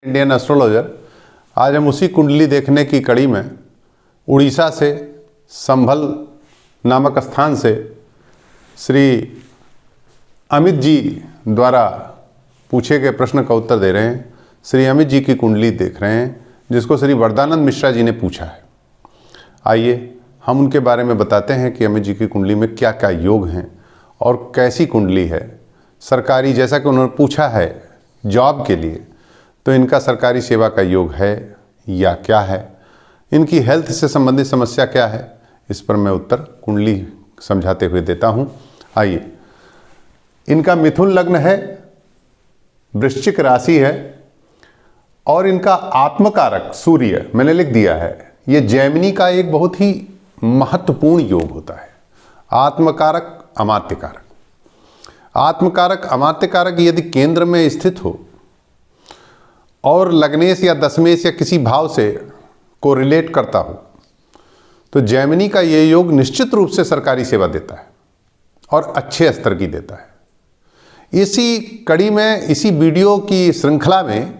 Indian astrologer. आज हम उसी कुंडली देखने की कड़ी में उड़ीसा से संभल नामक स्थान से श्री अमित जी द्वारा पूछे गए प्रश्न का उत्तर दे रहे हैं। श्री अमित जी की कुंडली देख रहे हैं जिसको श्री वरदानंद मिश्रा जी ने पूछा है। आइए हम उनके बारे में बताते हैं कि अमित जी की कुंडली में क्या क्या योग हैं और कैसी कुंडली है। सरकारी, जैसा कि उन्होंने पूछा है जॉब के लिए, तो इनका सरकारी सेवा का योग है या क्या है, इनकी हेल्थ से संबंधित समस्या क्या है, इस पर मैं उत्तर कुंडली समझाते हुए देता हूं। आइए, इनका मिथुन लग्न है, वृश्चिक राशि है और इनका आत्मकारक सूर्य मैंने लिख दिया है। ये जैमिनी का एक बहुत ही महत्वपूर्ण योग होता है। आत्मकारक अमात्यकारक, आत्मकारक अमात्यकारक यदि केंद्र में स्थित हो और लग्नेश या दशमेश या किसी भाव से को रिलेट करता हो तो जैमिनी का ये योग निश्चित रूप से सरकारी सेवा देता है और अच्छे स्तर की देता है। इसी कड़ी में, इसी वीडियो की श्रृंखला में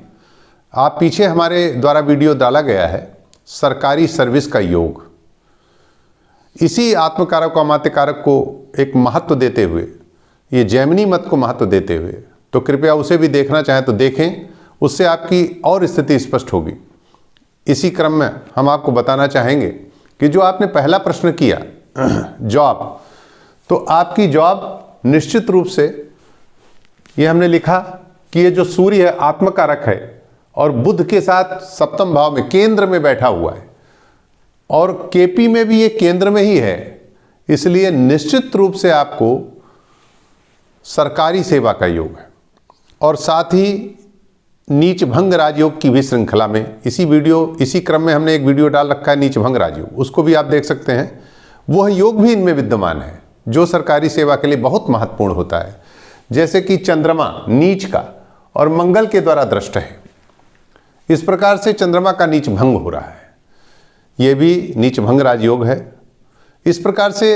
आप पीछे हमारे द्वारा वीडियो डाला गया है सरकारी सर्विस का योग। इसी आत्मकारक और अमात्यकारक को एक महत्व देते हुए, ये जैमिनी मत को महत्व देते हुए, तो कृपया उसे भी देखना चाहें तो देखें, उससे आपकी और स्थिति स्पष्ट होगी। इसी क्रम में हम आपको बताना चाहेंगे कि जो आपने पहला प्रश्न किया जॉब, तो आपकी जॉब निश्चित रूप से, ये हमने लिखा कि ये जो सूर्य है आत्मकारक है और बुध के साथ सप्तम भाव में केंद्र में बैठा हुआ है और केपी में भी ये केंद्र में ही है, इसलिए निश्चित रूप से आपको सरकारी सेवा का योग है। और साथ ही नीच भंग राजयोग की भी श्रृंखला में इसी क्रम में हमने एक वीडियो डाल रखा है नीच भंग राजयोग, उसको भी आप देख सकते हैं। वह योग भी इनमें विद्यमान है जो सरकारी सेवा के लिए बहुत महत्वपूर्ण होता है, जैसे कि चंद्रमा नीच का और मंगल के द्वारा दृष्ट है। इस प्रकार से चंद्रमा का नीच भंग हो रहा है, यह भी नीच भंग राजयोग है। इस प्रकार से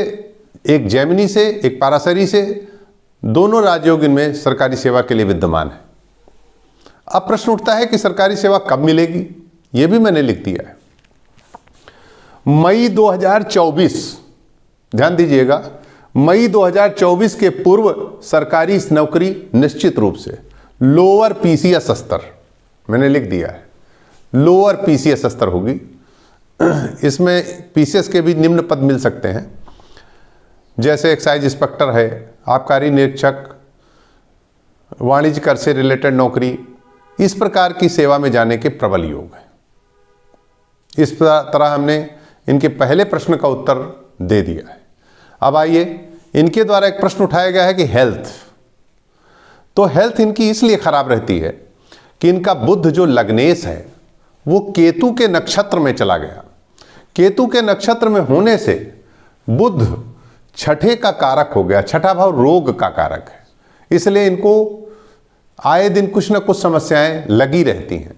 एक जैमिनी से एक पाराशरी से दोनों राजयोग इनमें सरकारी सेवा के लिए विद्यमान है। अब प्रश्न उठता है कि सरकारी सेवा कब मिलेगी, यह भी मैंने लिख दिया है। मई 2024, ध्यान दीजिएगा, मई 2024 के पूर्व सरकारी नौकरी निश्चित रूप से लोअर पीसीएस स्तर, मैंने लिख दिया है, लोअर पीसीएस स्तर होगी। इसमें पीसीएस के भी निम्न पद मिल सकते हैं, जैसे एक्साइज इंस्पेक्टर है, आबकारी निरीक्षक, वाणिज्य कर से रिलेटेड नौकरी, इस प्रकार की सेवा में जाने के प्रबल योग है। इस तरह हमने इनके पहले प्रश्न का उत्तर दे दिया है। अब आइए, इनके द्वारा एक प्रश्न उठाया गया है कि हेल्थ, तो हेल्थ इनकी इसलिए खराब रहती है कि इनका बुध जो लग्नेश है वो केतु के नक्षत्र में चला गया। केतु के नक्षत्र में होने से बुध छठे का कारक हो गया, छठा भाव रोग का कारक है, इसलिए इनको आए दिन कुछ न कुछ समस्याएं लगी रहती हैं।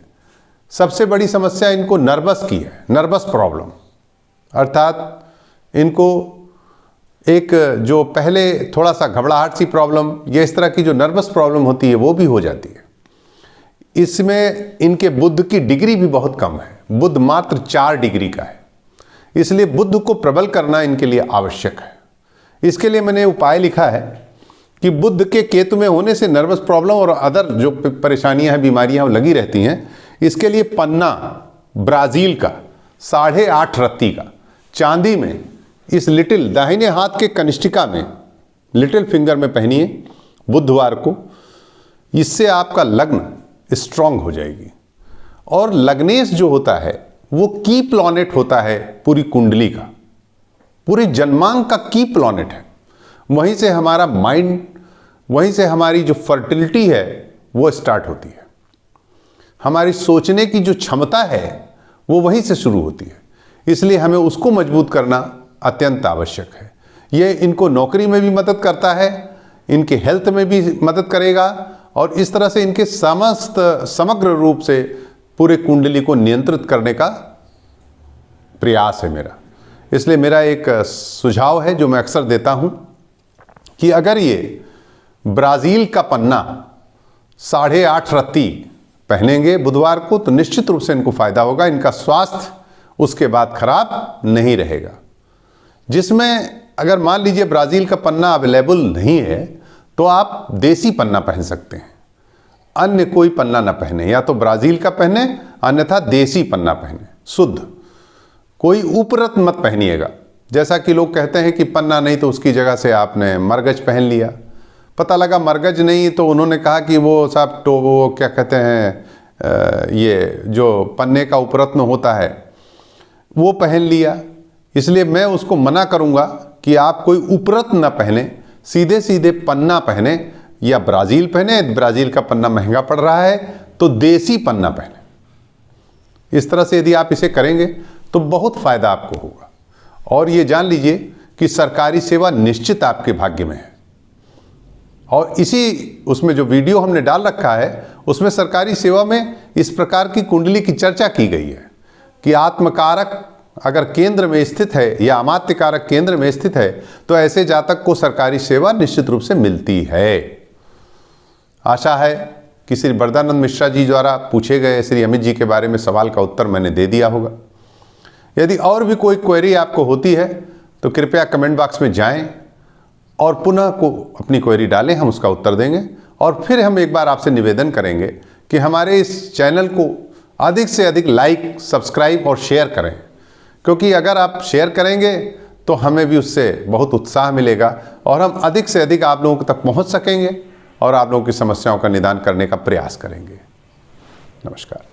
सबसे बड़ी समस्या इनको नर्वस की है, नर्वस प्रॉब्लम, अर्थात इनको एक जो पहले थोड़ा सा घबराहट सी प्रॉब्लम या इस तरह की जो नर्वस प्रॉब्लम होती है वो भी हो जाती है। इसमें इनके बुध की डिग्री भी बहुत कम है, बुध मात्र 4 डिग्री का है, इसलिए बुध को प्रबल करना इनके लिए आवश्यक है। इसके लिए मैंने उपाय लिखा है कि बुध के केतु में होने से नर्वस प्रॉब्लम और अदर जो परेशानियां हैं, बीमारियां लगी रहती हैं, इसके लिए पन्ना ब्राज़ील का 8.5 रत्ती का चांदी में इस लिटिल दाहिने हाथ के कनिष्ठिका में लिटिल फिंगर में पहनिए बुधवार को। इससे आपका लग्न स्ट्रांग हो जाएगी। और लग्नेश जो होता है वो की प्लॉनेट होता है पूरी कुंडली का, पूरी जन्मांक का की प्लॉनेट है। वहीं से हमारा माइंड, वहीं से हमारी जो फर्टिलिटी है वो स्टार्ट होती है। हमारी सोचने की जो क्षमता है वो वहीं से शुरू होती है, इसलिए हमें उसको मजबूत करना अत्यंत आवश्यक है। ये इनको नौकरी में भी मदद करता है, इनके हेल्थ में भी मदद करेगा और इस तरह से इनके समग्र रूप से पूरे कुंडली को नियंत्रित करने का प्रयास है मेरा। इसलिए मेरा एक सुझाव है जो मैं अक्सर देता हूं कि अगर ये ब्राज़ील का पन्ना 8.5 रत्ती पहनेंगे बुधवार को तो निश्चित रूप से इनको फायदा होगा। इनका स्वास्थ्य उसके बाद खराब नहीं रहेगा। जिसमें अगर मान लीजिए ब्राज़ील का पन्ना अवेलेबल नहीं है तो आप देसी पन्ना पहन सकते हैं, अन्य कोई पन्ना ना पहने, या तो ब्राज़ील का पहने अन्यथा देसी पन्ना पहने, शुद्ध। कोई उपरत मत पहनिएगा। जैसा कि लोग कहते हैं कि पन्ना नहीं तो उसकी जगह से आपने मरगज पहन लिया, पता लगा मरगज नहीं तो उन्होंने कहा कि वो साहब तो वो क्या कहते हैं ये जो पन्ने का उपरत्न होता है वो पहन लिया। इसलिए मैं उसको मना करूंगा कि आप कोई उपरत्न ना पहने, सीधे सीधे पन्ना पहने, या ब्राज़ील पहने, ब्राज़ील का पन्ना महंगा पड़ रहा है तो देसी पन्ना पहने। इस तरह से यदि आप इसे करेंगे तो बहुत फ़ायदा आपको होगा। और ये जान लीजिए कि सरकारी सेवा निश्चित आपके भाग्य में है। और इसी उसमें जो वीडियो हमने डाल रखा है उसमें सरकारी सेवा में इस प्रकार की कुंडली की चर्चा की गई है कि आत्मकारक अगर केंद्र में स्थित है या अमात्य कारक केंद्र में स्थित है तो ऐसे जातक को सरकारी सेवा निश्चित रूप से मिलती है। आशा है कि श्री वरदानंद मिश्रा जी द्वारा पूछे गए श्री अमित जी के बारे में सवाल का उत्तर मैंने दे दिया होगा। यदि और भी कोई क्वेरी आपको होती है तो कृपया कमेंट बॉक्स में जाएं और पुनः को अपनी क्वेरी डालें, हम उसका उत्तर देंगे। और फिर हम एक बार आपसे निवेदन करेंगे कि हमारे इस चैनल को अधिक से अधिक लाइक, सब्सक्राइब और शेयर करें, क्योंकि अगर आप शेयर करेंगे तो हमें भी उससे बहुत उत्साह मिलेगा और हम अधिक से अधिक आप लोगों तक पहुंच सकेंगे और आप लोगों की समस्याओं का निदान करने का प्रयास करेंगे। नमस्कार।